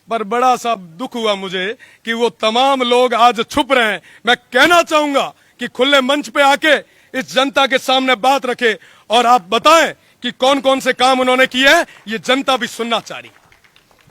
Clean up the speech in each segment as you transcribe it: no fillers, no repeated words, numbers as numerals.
पर बड़ा सा दुख हुआ मुझे कि वो तमाम लोग आज छुप रहे हैं। मैं कहना चाहूंगा कि खुले मंच पे आके इस जनता के सामने बात रखे और आप बताएं कि कौन कौन से काम उन्होंने किए हैं, ये जनता भी सुनना चाह रही है।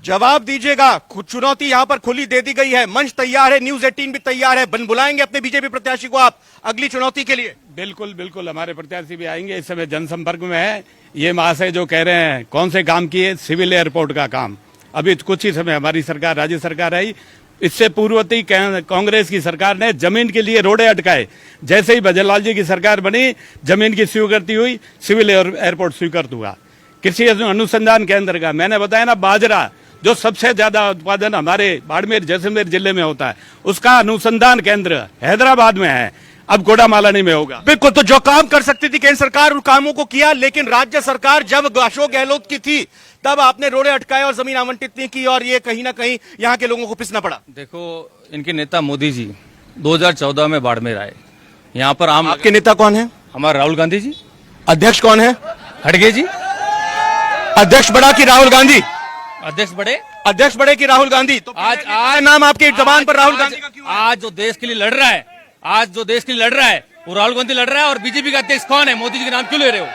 जवाब दीजिएगा। चुनौती यहां पर खुली दे दी गई है, मंच तैयार है, न्यूज 18 भी तैयार है। बुलाएंगे अपने बीजेपी प्रत्याशी को आप अगली चुनौती के लिए? बिल्कुल बिल्कुल, हमारे प्रत्याशी भी आएंगे। इस समय जनसंपर्क में है। ये महाशय जो कह रहे हैं कौन से काम किए, सिविल एयरपोर्ट का काम अभी कुछ ही समय हमारी सरकार, राज्य सरकार आई, इससे पूर्ववर्ती कांग्रेस की सरकार ने जमीन के लिए रोड़े अटकाए। जैसे ही भजनलाल जी की सरकार बनी, जमीन की स्वीकृति हुई, सिविल एयरपोर्ट स्वीकृत हुआ। कृषि अनुसंधान केंद्र का मैंने बताया ना, बाजरा जो सबसे ज्यादा उत्पादन हमारे बाड़मेर जैसलमेर जिले में होता है, उसका अनुसंधान केंद्र हैदराबाद में है, अब कोडामालानी में होगा। बिल्कुल, तो जो काम कर सकती थी केंद्र सरकार उन कामों को किया, लेकिन राज्य सरकार जब अशोक गहलोत की थी तब आपने रोड़े अटकाए और जमीन आवंटित नहीं की, और ये कहीं ना कहीं यहाँ के लोगों को पिसना पड़ा। देखो, इनके नेता मोदी जी 2014 में बाड़मेर आए। यहाँ पर आपके नेता कौन है? हमारे राहुल गांधी जी। अध्यक्ष कौन है? खड़गे जी। अध्यक्ष बड़ा की राहुल गांधी? अध्यक्ष बड़े। अध्यक्ष बड़े की राहुल गांधी? तो आज नाम आपके जबान पर राहुल गांधी का क्यों? आज जो देश के लिए लड़ रहा है, आज जो देश के लिए लड़ रहा है वो राहुल गांधी लड़ रहा है। और बीजेपी का अध्यक्ष कौन है? मोदी जी के नाम क्यों ले रहे हो?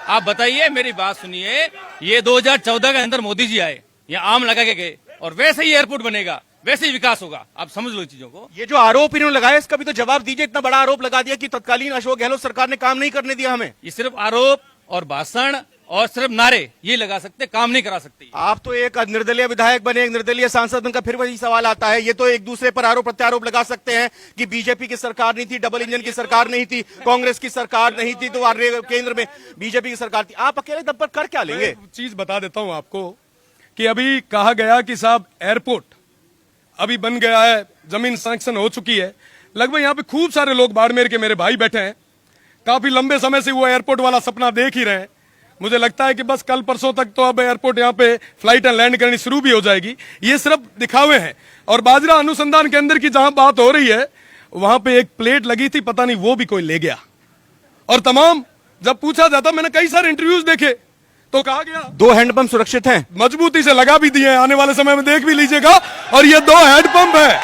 आप बताइए, मेरी बात सुनिए। ये 2014 के अंदर मोदी जी आए, यहाँ आम लगा के गए, और वैसे ही एयरपोर्ट बनेगा, वैसे ही विकास होगा। आप समझ लो चीजों को। ये जो आरोप इन्होंने लगाया, इसका भी तो जवाब दीजिए। इतना बड़ा आरोप लगा दिया कि तत्कालीन अशोक गहलोत सरकार ने काम नहीं करने दिया हमें। ये सिर्फ आरोप और भाषण और सिर्फ नारे ये लगा सकते, काम नहीं करा सकते। आप तो एक निर्दलीय विधायक बने, एक निर्दलीय सांसद बनकर फिर वही सवाल आता है। ये तो एक दूसरे पर आरोप प्रत्यारोप लगा सकते हैं कि बीजेपी की सरकार नहीं थी, डबल इंजन की सरकार नहीं थी, कांग्रेस की सरकार नहीं थी, तो केंद्र में बीजेपी की सरकार थी। आप अकेले दम पर कर क्या लेंगे? चीज बता देता हूं आपको कि अभी कहा गया कि साहब एयरपोर्ट अभी बन गया है, जमीन सैंक्शन हो चुकी है। लगभग यहाँ पे खूब सारे लोग बाड़मेर के मेरे भाई बैठे हैं, काफी लंबे समय से वो एयरपोर्ट वाला सपना देख ही रहे हैं। मुझे लगता है कि बस कल परसों तक तो अब एयरपोर्ट यहाँ पे फ्लाइट एंड लैंड करनी शुरू भी हो जाएगी। ये सिर्फ दिखावे हैं। और बाजरा अनुसंधान केंद्र की जहां बात हो रही है, वहां पे एक प्लेट लगी थी, पता नहीं वो भी कोई ले गया। और तमाम जब पूछा जाता, मैंने कई सारे इंटरव्यूज देखे, तो कहा गया 2 हैंडपंप सुरक्षित हैं, मजबूती से लगा भी दिए हैं, आने वाले समय में देख भी लीजिएगा। और ये 2 हैंडपंप है,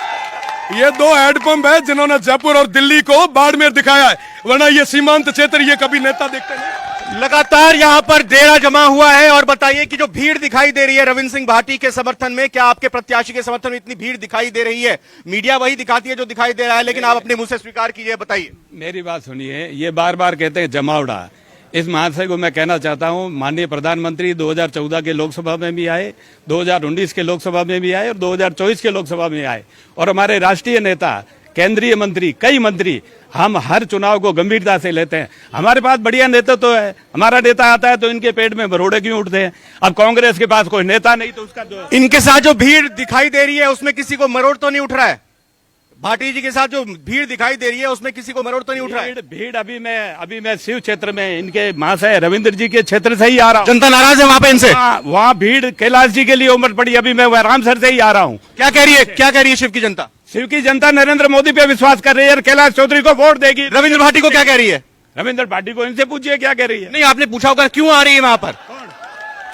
ये 2 हैंडपंप है जिन्होंने जयपुर और दिल्ली को बाड़मेर दिखाया है, वरना ये सीमांत क्षेत्र ये कभी नेता देखते नहीं। लगातार यहाँ पर डेरा जमा हुआ है। और बताइए कि जो भीड़ दिखाई दे रही है रविंद्र सिंह भाटी के समर्थन में, क्या आपके प्रत्याशी के समर्थन में इतनी भीड़ दिखाई दे रही है? मीडिया वही दिखाती है जो दिखाई दे रहा है, लेकिन आप अपने मुंह से स्वीकार कीजिए, बताइए। मेरी बात सुनिए, ये बार बार कहते हैं जमावड़ा। इस महाशय को मैं कहना चाहता हूं, माननीय प्रधानमंत्री 2014 के लोकसभा में भी आए, 2019 के लोकसभा में भी आए और 2024 के लोकसभा में आए। और हमारे राष्ट्रीय नेता, केंद्रीय मंत्री, कई मंत्री, हम हर चुनाव को गंभीरता से लेते हैं। हमारे पास बढ़िया नेतृत्व तो है। हमारा नेता आता है तो इनके पेट में बरोड़े क्यों उठते हैं? अब कांग्रेस के पास कोई नेता नहीं तो उसका जो इनके साथ जो भीड़ दिखाई दे रही है उसमें किसी को मरोड़ तो नहीं उठ रहा है? भाटी जी के साथ जो भीड़ दिखाई दे रही है उसमें किसी को मरोड़ तो नहीं उठ रहा है? भीड़ अभी मैं शिव क्षेत्र में इनके महाशय रविंद्र जी के क्षेत्र से ही आ रहा हूँ। जनता नाराज है वहां पे इनसे? वहाँ भीड़ कैलाश जी के लिए उमड़ पड़ी। अभी मैं रामसर से ही आ रहा हूँ। क्या कह रही है? क्या कह रही है शिव की जनता? शिव की जनता नरेंद्र मोदी पे विश्वास कर रही है और कैलाश चौधरी को वोट देगी। रविंद्र भाटी को क्या कह रही है? रविंद्र भाटी को इनसे पूछिए क्या कह रही है। नहीं, आपने पूछा होगा क्यों आ रही है वहां पर?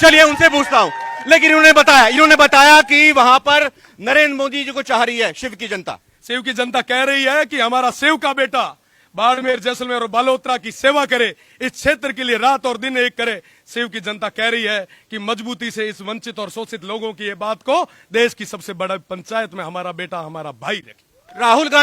चलिए उनसे पूछता हूं। लेकिन इन्होंने बताया कि वहां पर नरेंद्र मोदी जी को चाह रही है शिव की जनता। शिव की जनता कह रही है कि हमारा शिव का बेटा बाड़मेर, जैसलमेर और बालोतरा की सेवा करे, इस क्षेत्र के लिए रात और दिन एक करे। शिव की जनता कह रही है कि मजबूती से इस वंचित और शोषित लोगों की ये बात को देश की सबसे बड़ी पंचायत में हमारा बेटा, हमारा भाई रखे। राहुल गांधी